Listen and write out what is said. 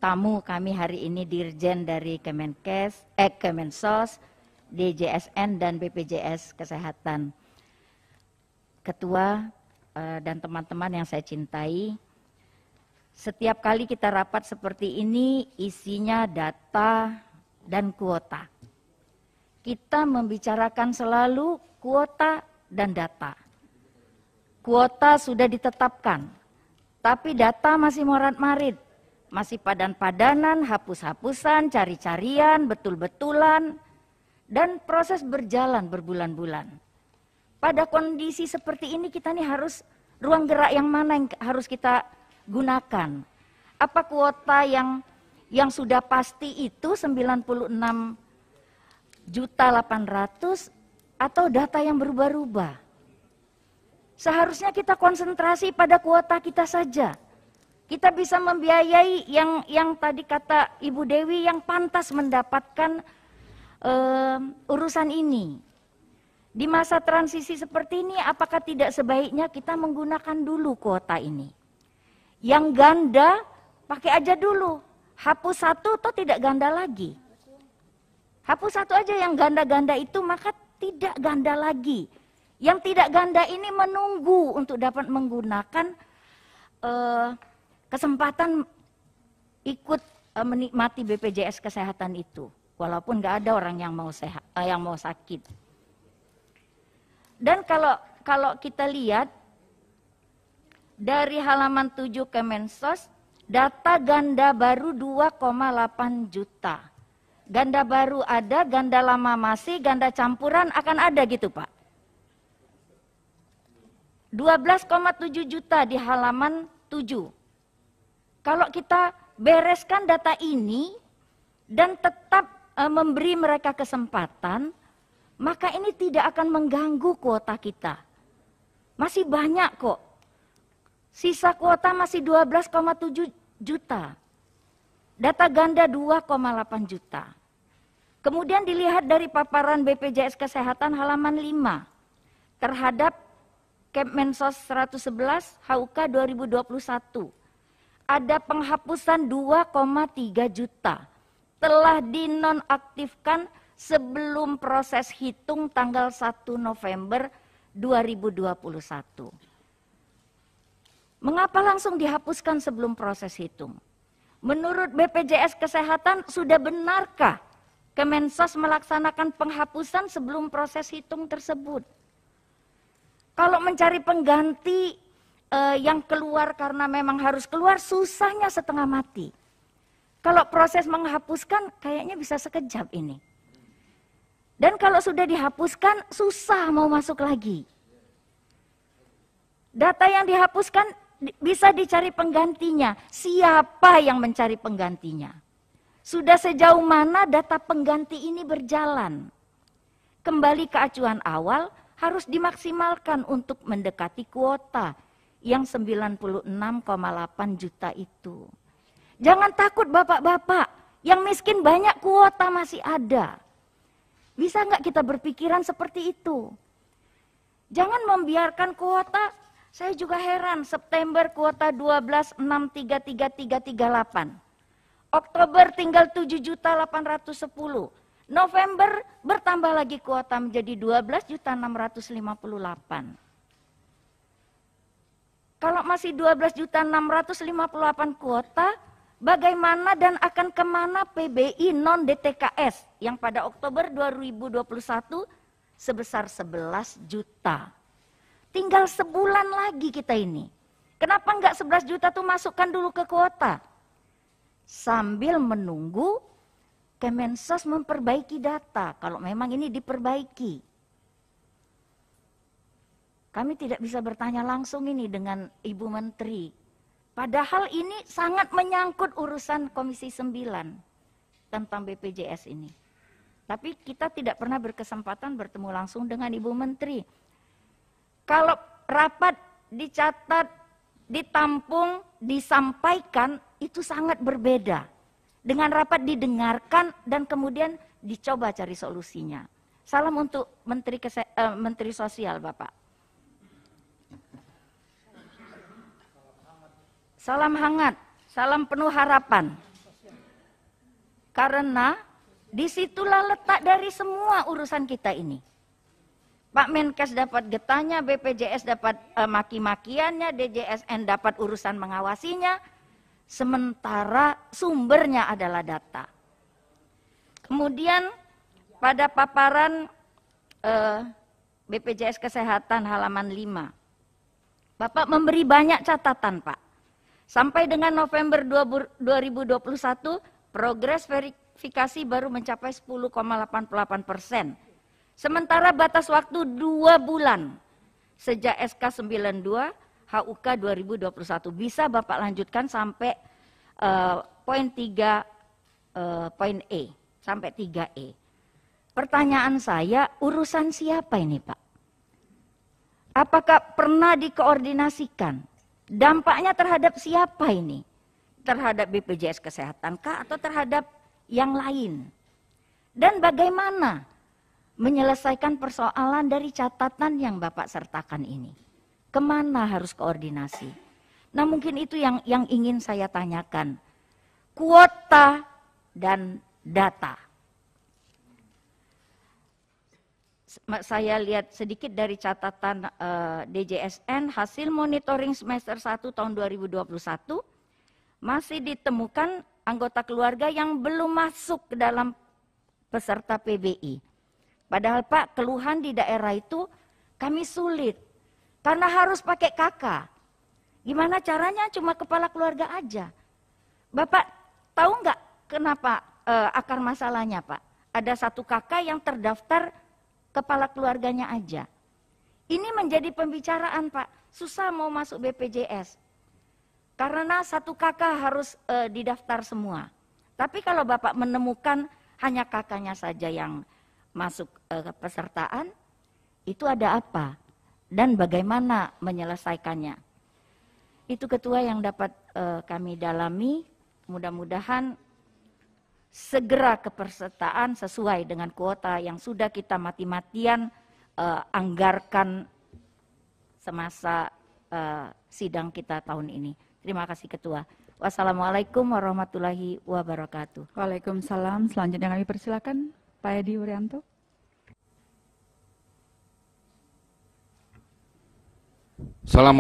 tamu kami hari ini Dirjen dari Kemensos, DJSN dan BPJS Kesehatan. Ketua dan teman-teman yang saya cintai, setiap kali kita rapat seperti ini isinya data dan kuota. Kita membicarakan selalu kuota dan data. Kuota sudah ditetapkan, tapi data masih morat-marit, masih padan-padanan, hapus-hapusan, cari-carian, betul-betulan, dan proses berjalan berbulan-bulan. Pada kondisi seperti ini kita nih harus ruang gerak yang mana yang harus kita gunakan. Apa kuota yang sudah pasti itu 96.800.000 atau data yang berubah-ubah? Seharusnya kita konsentrasi pada kuota kita saja. Kita bisa membiayai yang tadi kata Ibu Dewi yang pantas mendapatkan urusan ini. Di masa transisi seperti ini, apakah tidak sebaiknya kita menggunakan dulu kuota ini? Yang ganda, pakai aja dulu. Hapus satu atau tidak ganda lagi. Hapus satu aja yang ganda-ganda itu, maka tidak ganda lagi. Yang tidak ganda ini menunggu untuk dapat menggunakan kesempatan ikut menikmati BPJS Kesehatan itu. Walaupun nggak ada orang yang mau sakit. Dan kalau kita lihat dari halaman 7 Kemensos, data ganda baru 2,8 juta. Ganda baru ada, ganda lama masih, ganda campuran akan ada gitu Pak. 12,7 juta di halaman 7. Kalau kita bereskan data ini dan tetap memberi mereka kesempatan, maka ini tidak akan mengganggu kuota kita. Masih banyak kok. Sisa kuota masih 12,7 juta. Data ganda 2,8 juta. Kemudian dilihat dari paparan BPJS Kesehatan halaman 5 terhadap Kemensos 111 HUK 2021. Ada penghapusan 2,3 juta. Telah dinonaktifkan sebelum proses hitung tanggal 1 November 2021. Mengapa langsung dihapuskan sebelum proses hitung? Menurut BPJS Kesehatan sudah benarkah Kemensos melaksanakan penghapusan sebelum proses hitung tersebut? Kalau mencari pengganti yang keluar karena memang harus keluar, susahnya setengah mati. Kalau proses menghapuskan kayaknya bisa sekejap ini. Dan kalau sudah dihapuskan, susah mau masuk lagi. Data yang dihapuskan bisa dicari penggantinya. Siapa yang mencari penggantinya? Sudah sejauh mana data pengganti ini berjalan? Kembali ke acuan awal, harus dimaksimalkan untuk mendekati kuota yang 96,8 juta itu. Jangan takut bapak-bapak, yang miskin banyak kuota masih ada. Bisa nggak kita berpikiran seperti itu? Jangan membiarkan kuota, saya juga heran, September kuota 12.633.338. Oktober tinggal 7.810. November bertambah lagi kuota menjadi 12.658. Kalau masih 12.658 kuota, bagaimana dan akan kemana PBI non-DTKS yang pada Oktober 2021 sebesar 11 juta. Tinggal sebulan lagi kita ini. Kenapa enggak 11 juta tuh masukkan dulu ke kuota? Sambil menunggu Kemensos memperbaiki data, kalau memang ini diperbaiki. Kami tidak bisa bertanya langsung ini dengan Ibu Menteri. Padahal ini sangat menyangkut urusan Komisi 9 tentang BPJS ini. Tapi kita tidak pernah berkesempatan bertemu langsung dengan Ibu Menteri. Kalau rapat dicatat, ditampung, disampaikan, itu sangat berbeda. Dengan rapat didengarkan dan kemudian dicoba cari solusinya. Salam untuk Menteri Sosial, Bapak. Salam hangat, salam penuh harapan. Karena disitulah letak dari semua urusan kita ini. Pak Menkes dapat getahnya, BPJS dapat maki-makiannya, DJSN dapat urusan mengawasinya, sementara sumbernya adalah data. Kemudian pada paparan BPJS Kesehatan halaman 5, Bapak memberi banyak catatan, Pak. Sampai dengan November 2021, progres verifikasi baru mencapai 10,88%. Sementara batas waktu 2 bulan sejak SK 92 HUK 2021. Bisa Bapak lanjutkan sampai poin 3 poin E, sampai 3E. Pertanyaan saya, urusan siapa ini Pak? Apakah pernah dikoordinasikan? Dampaknya terhadap siapa ini? Terhadap BPJS Kesehatan kah atau terhadap yang lain? Dan bagaimana menyelesaikan persoalan dari catatan yang Bapak sertakan ini? Kemana harus koordinasi? Nah mungkin itu yang ingin saya tanyakan. Kuota dan data. Saya lihat sedikit dari catatan DJSN, hasil monitoring semester 1 tahun 2021, masih ditemukan anggota keluarga yang belum masuk ke dalam peserta PBI. Padahal Pak, keluhan di daerah itu kami sulit, karena harus pakai kakak. Gimana caranya cuma kepala keluarga aja. Bapak tahu nggak kenapa akar masalahnya Pak? Ada satu kakak yang terdaftar kepala keluarganya aja. Ini menjadi pembicaraan Pak, susah mau masuk BPJS. Karena satu kakak harus didaftar semua. Tapi kalau Bapak menemukan hanya kakaknya saja yang masuk kepesertaan, itu ada apa? Dan bagaimana menyelesaikannya? Itu ketua yang dapat kami dalami, mudah-mudahan segera kepesertaan sesuai dengan kuota yang sudah kita mati-matian anggarkan semasa sidang kita tahun ini. Terima kasih Ketua. Wassalamualaikum warahmatullahi wabarakatuh. Waalaikumsalam. Selanjutnya kami persilakan Pak Edi Wuryanto. Assalamualaikum.